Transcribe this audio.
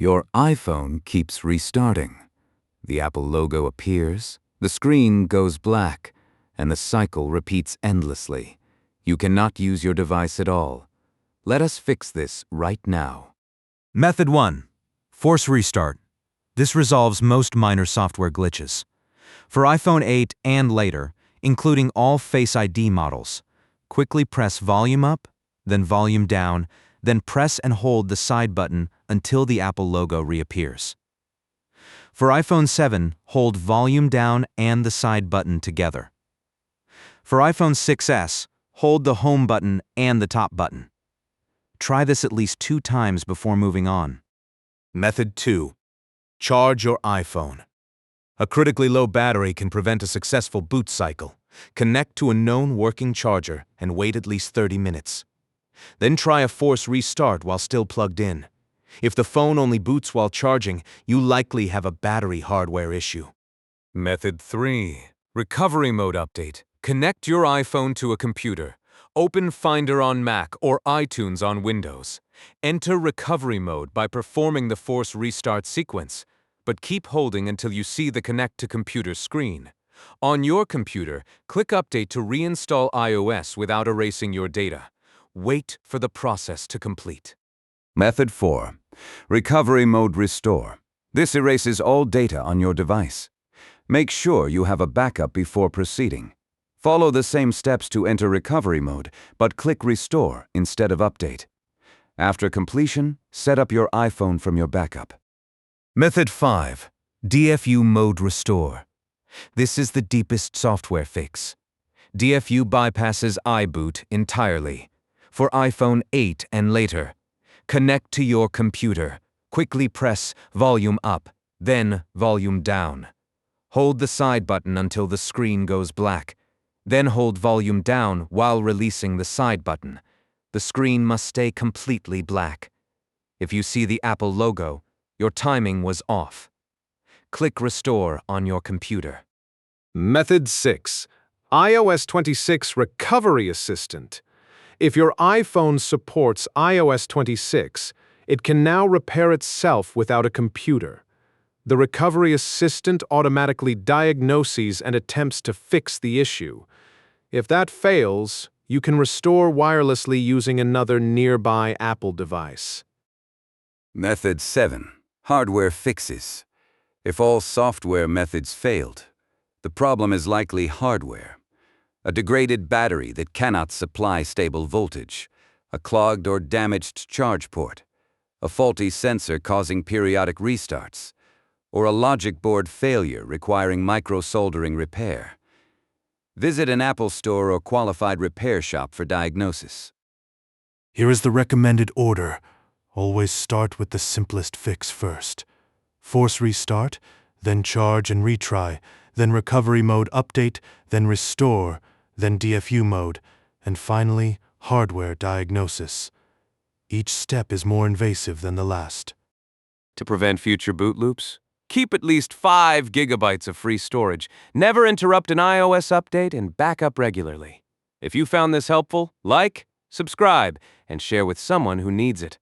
Your iPhone keeps restarting. The Apple logo appears, the screen goes black, and the cycle repeats endlessly. You cannot use your device at all. Let us fix this right now. Method 1. Force restart. This resolves most minor software glitches. For iPhone 8 and later, including all Face ID models, quickly press volume up, then volume down, then press and hold the side button until the Apple logo reappears. For iPhone 7, hold volume down and the side button together. For iPhone 6s, hold the home button and the top button. Try this at least 2 times before moving on. Method 2. Charge your iPhone. A critically low battery can prevent a successful boot cycle. Connect to a known working charger and wait at least 30 minutes. Then try a force restart while still plugged in. If the phone only boots while charging, you likely have a battery hardware issue. Method 3. Recovery Mode Update. Connect your iPhone to a computer. Open Finder on Mac or iTunes on Windows. Enter recovery mode by performing the force restart sequence, but keep holding until you see the Connect to Computer screen. On your computer, click Update to reinstall iOS without erasing your data. Wait for the process to complete. Method 4. Recovery Mode Restore. This erases all data on your device. Make sure you have a backup before proceeding. Follow the same steps to enter recovery mode, but click Restore instead of Update. After completion, set up your iPhone from your backup. Method 5. DFU Mode Restore. This is the deepest software fix. DFU bypasses iBoot entirely. For iPhone 8 and later, connect to your computer. Quickly press volume up, then volume down. Hold the side button until the screen goes black. Then hold volume down while releasing the side button. The screen must stay completely black. If you see the Apple logo, your timing was off. Click Restore on your computer. Method 6. iOS 26 Recovery Assistant. If your iPhone supports iOS 26, it can now repair itself without a computer. The Recovery Assistant automatically diagnoses and attempts to fix the issue. If that fails, you can restore wirelessly using another nearby Apple device. Method 7. Hardware fixes. If all software methods failed, the problem is likely hardware. A degraded battery that cannot supply stable voltage, a clogged or damaged charge port, a faulty sensor causing periodic restarts, or a logic board failure requiring micro-soldering repair. Visit an Apple store or qualified repair shop for diagnosis. Here is the recommended order. Always start with the simplest fix first. Force restart, then charge and retry, then recovery mode update, then restore, then DFU mode, and finally, hardware diagnosis. Each step is more invasive than the last. To prevent future boot loops, keep at least 5 GB of free storage. Never interrupt an iOS update and back up regularly. If you found this helpful, like, subscribe, and share with someone who needs it.